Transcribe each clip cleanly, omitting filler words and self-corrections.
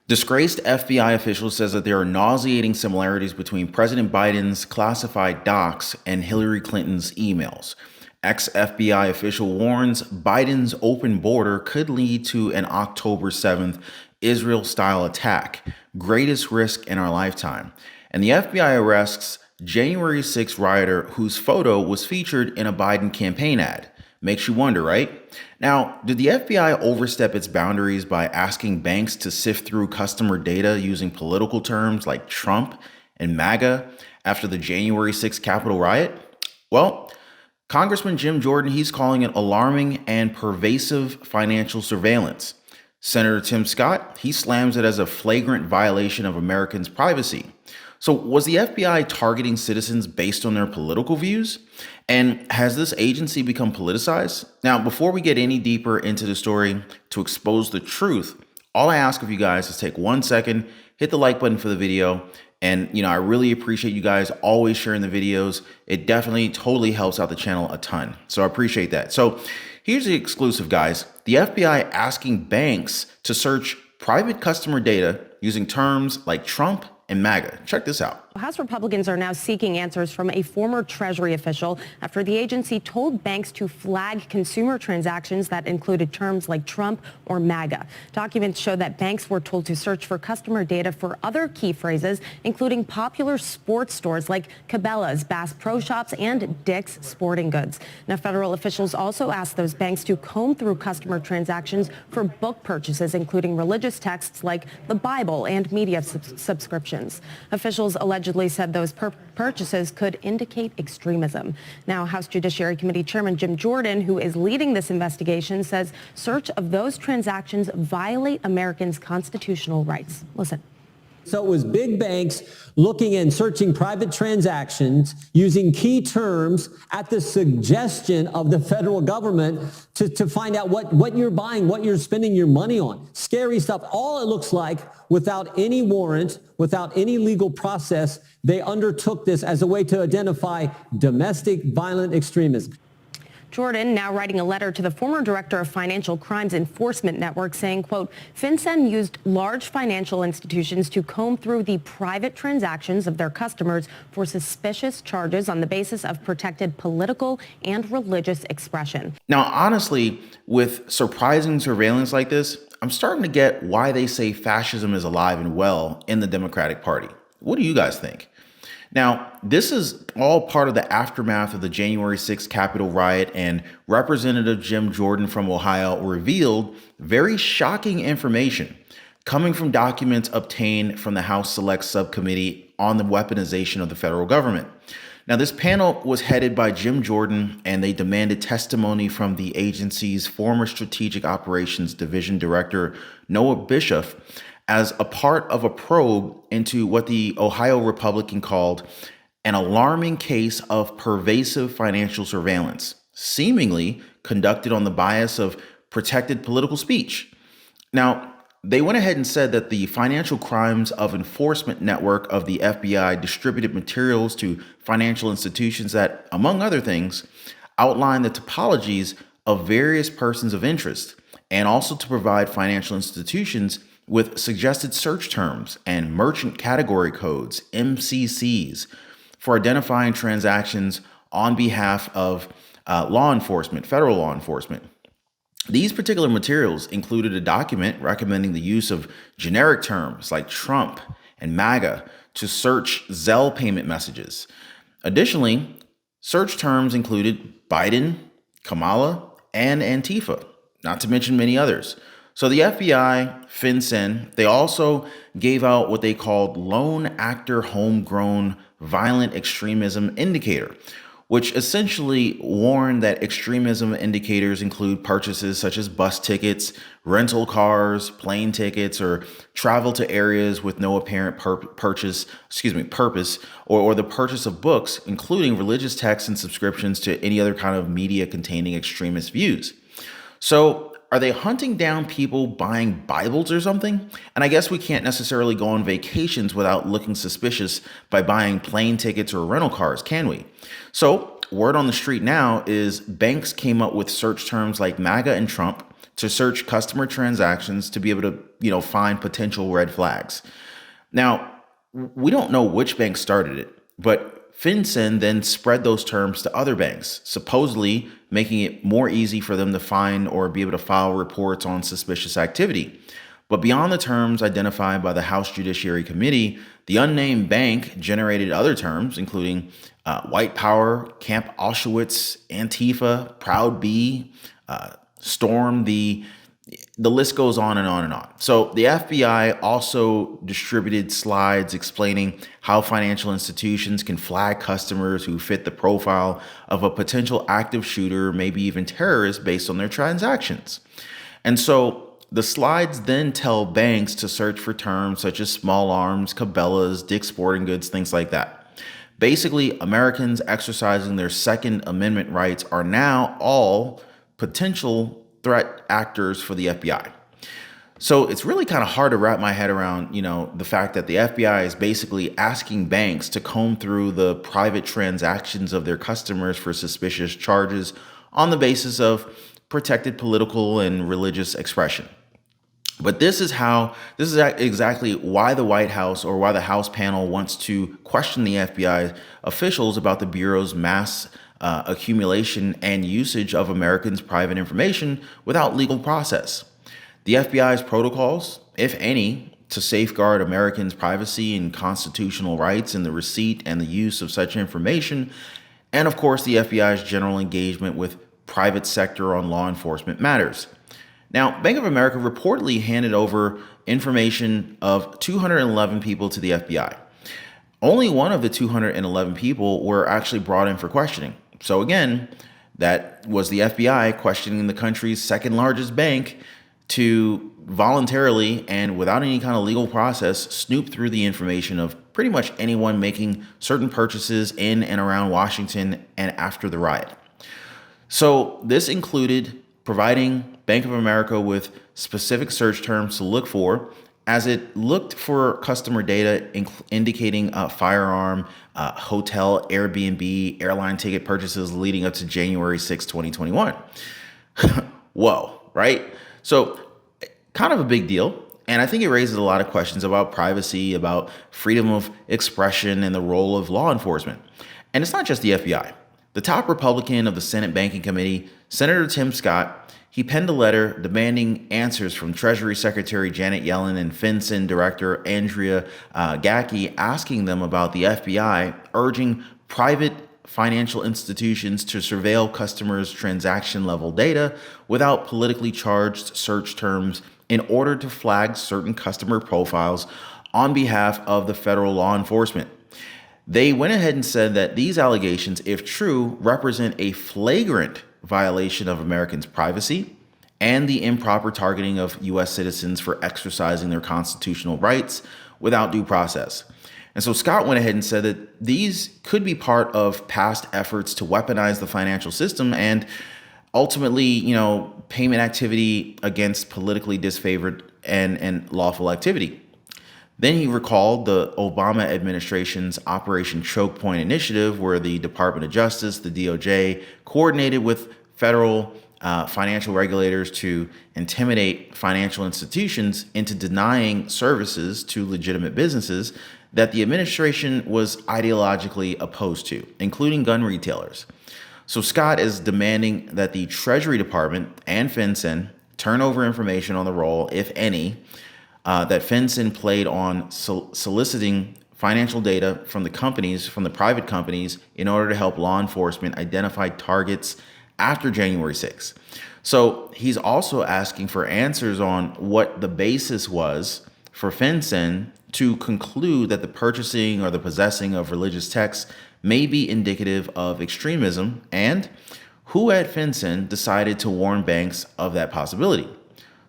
Disgraced FBI official says that there are nauseating similarities between President Biden's classified docs and Hillary Clinton's emails. Ex-FBI official warns Biden's open border could lead to an October 7th Israel-style attack, greatest risk in our lifetime. And the FBI arrests January 6th rioter whose photo was featured in a Biden campaign ad. Makes you wonder, right? Now, did the FBI overstep its boundaries by asking banks to sift through customer data using political terms like Trump and MAGA after the January 6th Capitol riot? Well, Congressman Jim Jordan, he's calling it alarming and pervasive financial surveillance. Senator Tim Scott, he slams it as a flagrant violation of Americans' privacy. So was the FBI targeting citizens based on their political views? And has this agency become politicized? Now, before we get any deeper into the story to expose the truth, all I ask of you guys is take 1 second, hit the like button for the video. And, I really appreciate you guys always sharing the videos. It definitely totally helps out the channel a ton. So I appreciate that. So here's the exclusive, guys. The FBI asking banks to search private customer data using terms like Trump and MAGA. Check this out. House Republicans are now seeking answers from a former Treasury official after the agency told banks to flag consumer transactions that included terms like Trump or MAGA. Documents show that banks were told to search for customer data for other key phrases, including popular sports stores like Cabela's, Bass Pro Shops, and Dick's Sporting Goods. Now, federal officials also asked those banks to comb through customer transactions for book purchases, including religious texts like the Bible and media subscriptions. Officials allegedly said those purchases could indicate extremism. Now, House Judiciary Committee Chairman Jim Jordan, who is leading this investigation, says search of those transactions violate Americans' constitutional rights. Listen. So it was big banks looking and searching private transactions using key terms at the suggestion of the federal government to find out what you're buying, what you're spending your money on. Scary stuff. All it looks like, without any warrant, without any legal process, they undertook this as a way to identify domestic violent extremism. Jordan now writing a letter to the former director of Financial Crimes Enforcement Network saying, quote, FinCEN used large financial institutions to comb through the private transactions of their customers for suspicious charges on the basis of protected political and religious expression. Now, honestly, with surprising surveillance like this, I'm starting to get why they say fascism is alive and well in the Democratic Party. What do you guys think? Now, this is all part of the aftermath of the January 6th Capitol riot, and Representative Jim Jordan from Ohio revealed very shocking information coming from documents obtained from the House Select Subcommittee on the Weaponization of the Federal Government. Now, this panel was headed by Jim Jordan, and they demanded testimony from the agency's former Strategic Operations Division Director, Noah Bishop, as a part of a probe into what the Ohio Republican called an alarming case of pervasive financial surveillance, seemingly conducted on the bias of protected political speech. Now, they went ahead and said that the Financial Crimes of Enforcement Network of the FBI distributed materials to financial institutions that, among other things, outline the topologies of various persons of interest, and also to provide financial institutions with suggested search terms and merchant category codes, MCCs, for identifying transactions on behalf of law enforcement, federal law enforcement. These particular materials included a document recommending the use of generic terms like Trump and MAGA to search Zelle payment messages. Additionally, search terms included Biden, Kamala, and Antifa, not to mention many others. So the FBI, FinCEN, they also gave out what they called lone actor homegrown violent extremism indicator, which essentially warned that extremism indicators include purchases such as bus tickets, rental cars, plane tickets, or travel to areas with no apparent purpose, or the purchase of books, including religious texts and subscriptions to any other kind of media containing extremist views. So are they hunting down people buying Bibles or something? And I guess we can't necessarily go on vacations without looking suspicious by buying plane tickets or rental cars, can we? So word on the street now is banks came up with search terms like MAGA and Trump to search customer transactions to be able to, find potential red flags. Now, we don't know which bank started it, but FinCEN then spread those terms to other banks, supposedly making it more easy for them to find or be able to file reports on suspicious activity. But beyond the terms identified by the House Judiciary Committee, the unnamed bank generated other terms, including White Power, Camp Auschwitz, Antifa, Proud B, Storm. The list goes on and on and on. So the FBI also distributed slides explaining how financial institutions can flag customers who fit the profile of a potential active shooter, maybe even terrorist, based on their transactions. And so the slides then tell banks to search for terms such as small arms, Cabela's, Dick's Sporting Goods, things like that. Basically, Americans exercising their Second Amendment rights are now all potential threat actors for the FBI. So it's really kind of hard to wrap my head around, the fact that the FBI is basically asking banks to comb through the private transactions of their customers for suspicious charges on the basis of protected political and religious expression. But this is exactly why the White House, or why the House panel, wants to question the FBI officials about the Bureau's mass accumulation and usage of Americans' private information without legal process. The FBI's protocols, if any, to safeguard Americans' privacy and constitutional rights in the receipt and the use of such information, and of course the FBI's general engagement with private sector on law enforcement matters. Now, Bank of America reportedly handed over information of 211 people to the FBI. Only one of the 211 people were actually brought in for questioning. So again, that was the FBI questioning the country's second largest bank to voluntarily and without any kind of legal process snoop through the information of pretty much anyone making certain purchases in and around Washington and after the riot. So this included providing Bank of America with specific search terms to look for, as it looked for customer data indicating firearm, hotel, Airbnb, airline ticket purchases leading up to January 6, 2021. Whoa, right? So kind of a big deal. And I think it raises a lot of questions about privacy, about freedom of expression, and the role of law enforcement. And it's not just the FBI. The top Republican of the Senate Banking Committee, Senator Tim Scott, he penned a letter demanding answers from Treasury Secretary Janet Yellen and FinCEN Director Andrea Gacki, asking them about the FBI urging private financial institutions to surveil customers' transaction level data without politically charged search terms in order to flag certain customer profiles on behalf of the federal law enforcement. They went ahead and said that these allegations, if true, represent a flagrant violation of Americans' privacy and the improper targeting of U.S. citizens for exercising their constitutional rights without due process. And so Scott went ahead and said that these could be part of past efforts to weaponize the financial system and ultimately, payment activity against politically disfavored and lawful activity. Then he recalled the Obama administration's Operation Choke Point initiative, where the Department of Justice, the DOJ, coordinated with federal financial regulators to intimidate financial institutions into denying services to legitimate businesses that the administration was ideologically opposed to, including gun retailers. So Scott is demanding that the Treasury Department and FinCEN turn over information on the role, if any, that FinCEN played on soliciting financial data from the private companies, in order to help law enforcement identify targets after January 6th. So he's also asking for answers on what the basis was for FinCEN to conclude that the purchasing or the possessing of religious texts may be indicative of extremism, and who at FinCEN decided to warn banks of that possibility.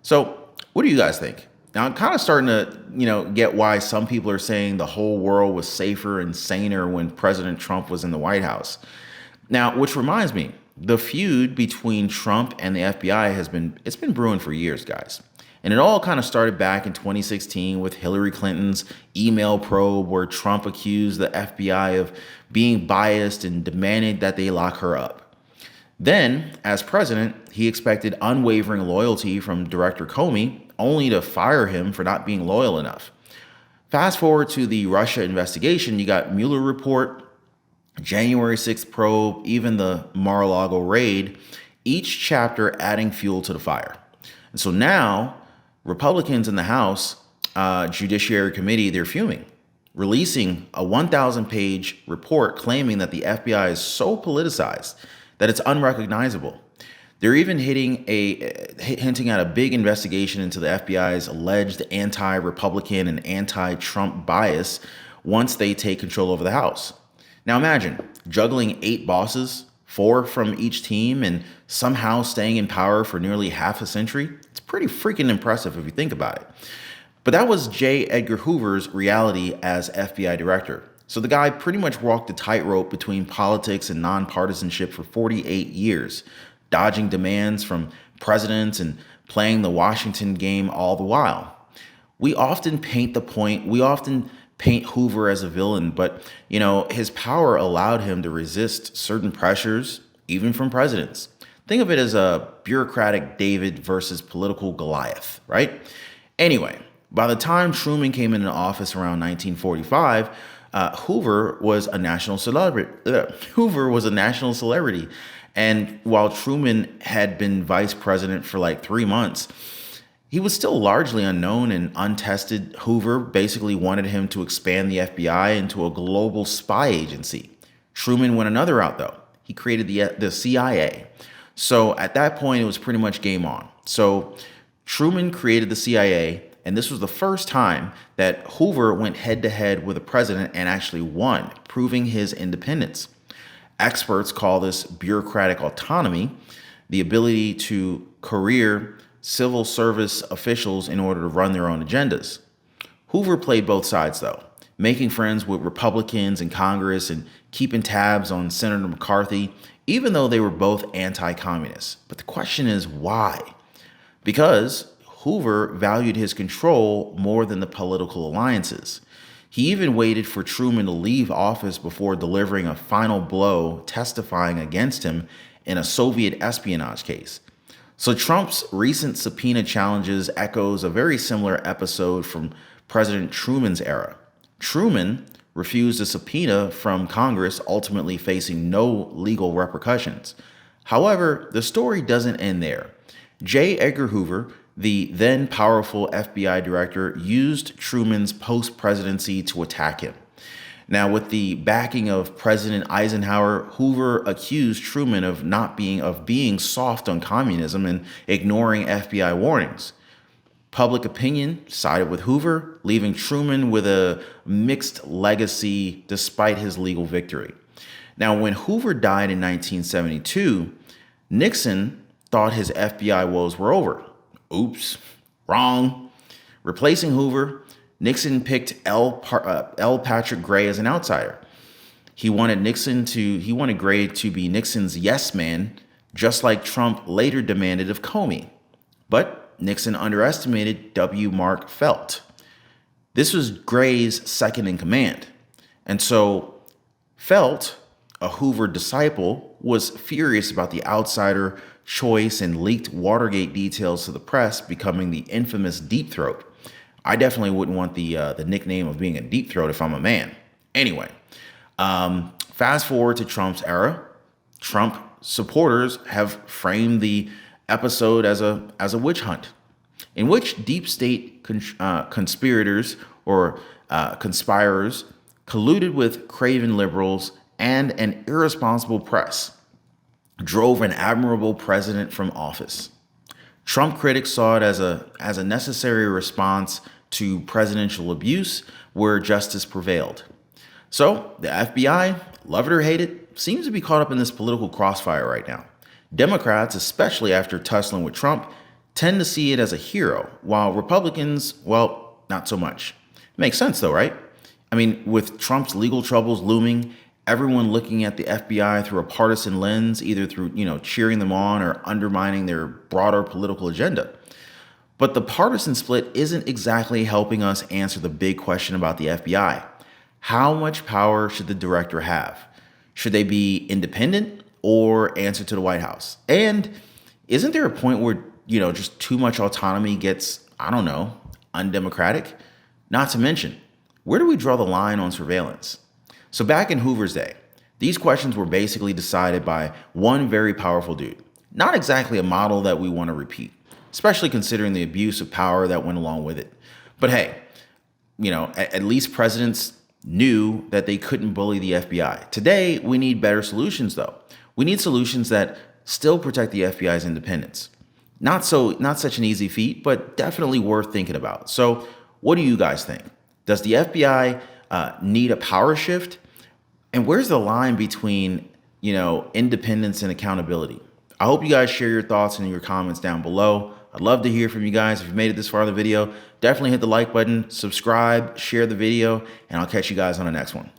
So what do you guys think? Now, I'm kind of starting to, get why some people are saying the whole world was safer and saner when President Trump was in the White House. Now, which reminds me, the feud between Trump and the FBI it's been brewing for years, guys. And it all kind of started back in 2016 with Hillary Clinton's email probe, where Trump accused the FBI of being biased and demanded that they lock her up. Then, as president, he expected unwavering loyalty from Director Comey, only to fire him for not being loyal enough. Fast forward to the Russia investigation, you got Mueller report, January 6th probe, even the Mar-a-Lago raid, each chapter adding fuel to the fire. And so now, Republicans in the House Judiciary Committee, they're fuming, releasing a 1,000-page report claiming that the FBI is so politicized that it's unrecognizable. They're even hinting at a big investigation into the FBI's alleged anti-Republican and anti-Trump bias once they take control over the House. Now imagine juggling 8 bosses, 4 from each team, and somehow staying in power for nearly half a century. It's pretty freaking impressive if you think about it. But that was J. Edgar Hoover's reality as FBI director. So the guy pretty much walked a tightrope between politics and nonpartisanship for 48 years, dodging demands from presidents and playing the Washington game all the while. We often paint Hoover as a villain, but his power allowed him to resist certain pressures, even from presidents. Think of it as a bureaucratic David versus political Goliath, right? Anyway, by the time Truman came into office around 1945, Hoover was a national celebrity. And while Truman had been vice president for like 3 months, he was still largely unknown and untested. Hoover basically wanted him to expand the FBI into a global spy agency. Truman went another route, though. He created the CIA. So at that point, it was pretty much game on. So Truman created the CIA, and this was the first time that Hoover went head-to-head with a president and actually won, proving his independence. Experts call this bureaucratic autonomy, the ability to career civil service officials in order to run their own agendas. Hoover played both sides, though, making friends with Republicans in Congress and keeping tabs on Senator McCarthy, even though they were both anti-communist. But the question is, why? Because Hoover valued his control more than the political alliances. He even waited for Truman to leave office before delivering a final blow, testifying against him in a Soviet espionage case. So Trump's recent subpoena challenges echoes a very similar episode from President Truman's era. Truman refused a subpoena from Congress, ultimately facing no legal repercussions. However, the story doesn't end there. J. Edgar Hoover, the then powerful FBI director, used Truman's post-presidency to attack him. Now, with the backing of President Eisenhower, Hoover accused Truman of being soft on communism and ignoring FBI warnings. Public opinion sided with Hoover, leaving Truman with a mixed legacy despite his legal victory. Now, when Hoover died in 1972, Nixon thought his FBI woes were over. Oops, wrong. Replacing Hoover, Nixon picked L. Patrick Gray as an outsider. He wanted Gray to be Nixon's yes man, just like Trump later demanded of Comey. But Nixon underestimated W. Mark Felt. This was Gray's second in command. And so Felt, a Hoover disciple, was furious about the outsider choice and leaked Watergate details to the press, becoming the infamous Deep Throat. I definitely wouldn't want the nickname of being a deep throat if I'm a man. Anyway, fast forward to Trump's era. Trump supporters have framed the episode as a witch hunt, in which deep state conspirators or conspirers colluded with craven liberals and an irresponsible press, drove an admirable president from office. Trump critics saw it as a necessary response to presidential abuse where justice prevailed. So the FBI, love it or hate it, seems to be caught up in this political crossfire right now. Democrats, especially after tussling with Trump, tend to see it as a hero, while Republicans, well, not so much. Makes sense though, right? I mean, with Trump's legal troubles looming, everyone looking at the FBI through a partisan lens, either through, cheering them on or undermining their broader political agenda. But the partisan split isn't exactly helping us answer the big question about the FBI. How much power should the director have? Should they be independent or answer to the White House? And isn't there a point where, just too much autonomy gets, I don't know, undemocratic? Not to mention, where do we draw the line on surveillance? So back in Hoover's day, these questions were basically decided by one very powerful dude. Not exactly a model that we want to repeat, especially considering the abuse of power that went along with it. But hey, at least presidents knew that they couldn't bully the FBI. Today, we need better solutions, though. We need solutions that still protect the FBI's independence. Not such an easy feat, but definitely worth thinking about. So what do you guys think? Does the FBI need a power shift? And where's the line between, independence and accountability? I hope you guys share your thoughts in your comments down below. I'd love to hear from you guys. If you made it this far in the video, definitely hit the like button, subscribe, share the video, and I'll catch you guys on the next one.